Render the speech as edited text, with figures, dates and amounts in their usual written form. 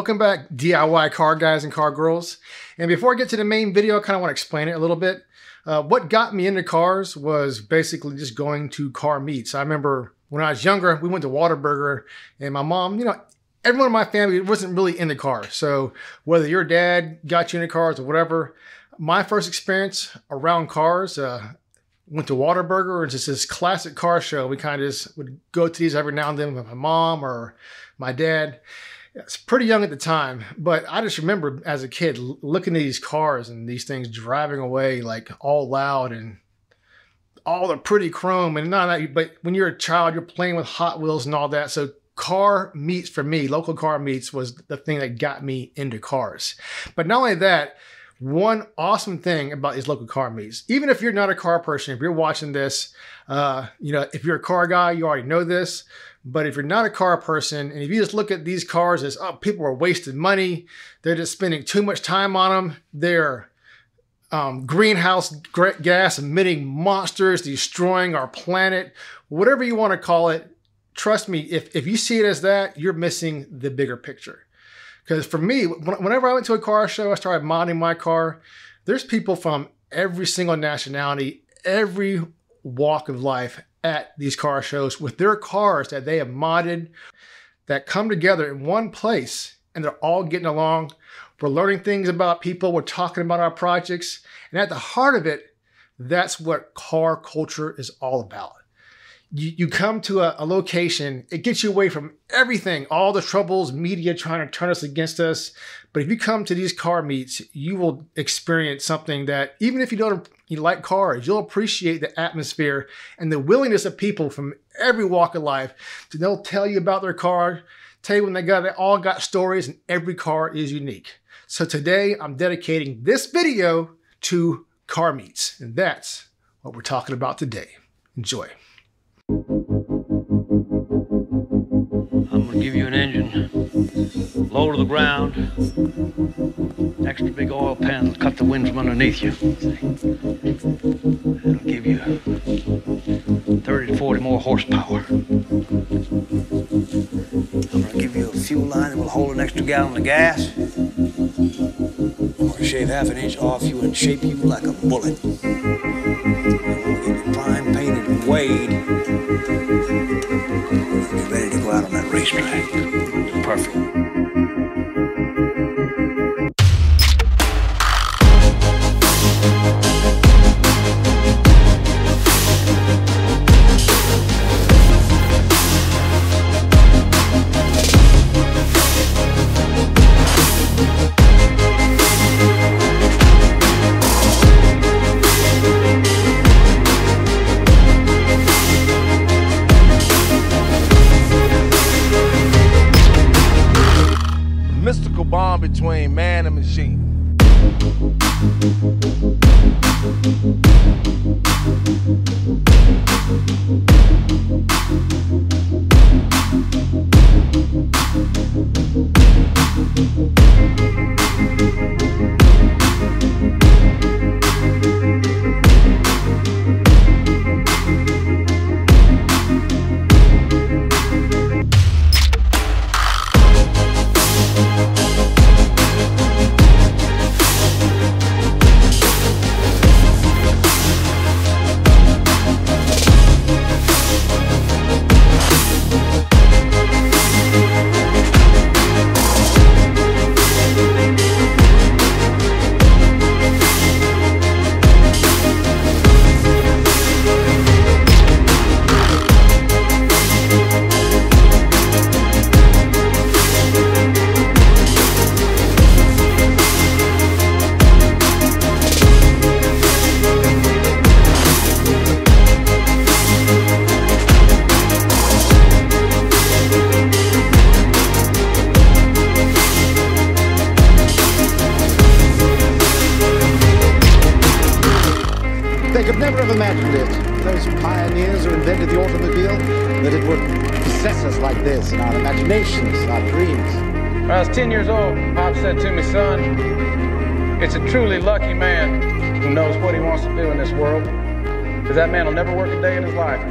Welcome back, DIY car guys and car girls. And before I get to the main video, I kind of want to explain it a little bit. What got me into cars was basically just going to car meets. I remember when I was younger, we went to Whataburger, and my mom, everyone in my family wasn't really into cars. So whether your dad got you into cars or whatever, my first experience around cars, went to Whataburger, and just this classic car show. We kind of just would go to these every now and then with my mom or my dad. I was pretty young at the time, but I just remember as a kid looking at these cars and these things driving away like all loud and all the pretty chrome and none of that. But when you're a child, you're playing with Hot Wheels and all that. So car meets for me, local car meets, was the thing that got me into cars. But not only that, one awesome thing about these local car meets, even if you're not a car person, if you're watching this, if you're a car guy, you already know this. But if you're not a car person, and if you just look at these cars as, oh, people are wasting money, they're just spending too much time on them, they're greenhouse gas emitting monsters, destroying our planet, whatever you want to call it, trust me, if you see it as that, you're missing the bigger picture. Because for me, whenever I went to a car show, I started modding my car, there's people from every single nationality, every walk of life at these car shows with their cars that they have modded that come together in one place, and they're all getting along. We're learning things about people. We're talking about our projects. And at the heart of it, that's what car culture is all about. You come to a location, it gets you away from everything, all the troubles, media trying to turn us against us. But if you come to these car meets, you will experience something that, even if you like cars, you'll appreciate the atmosphere and the willingness of people from every walk of life. They'll tell you about their car, tell you when they all got stories, and every car is unique. So today I'm dedicating this video to car meets, and that's what we're talking about today. Enjoy. I'm gonna give you an engine, low to the ground, extra big oil pan, cut the wind from underneath you. It'll give you 30 to 40 more horsepower. I'm gonna give you a fuel line that will hold an extra gallon of gas. I'm gonna shave half an inch off you and shape you like a bullet. I'm gonna get you prime painted and weighed. Get ready to go out on that racetrack. Perfect. Mystical bond between man and machine. They could never have imagined it, those pioneers who invented the automobile, that it would possess us like this in our imaginations, our dreams. When I was 10 years old, Pop said to me, son, it's a truly lucky man who knows what he wants to do in this world, because that man will never work a day in his life.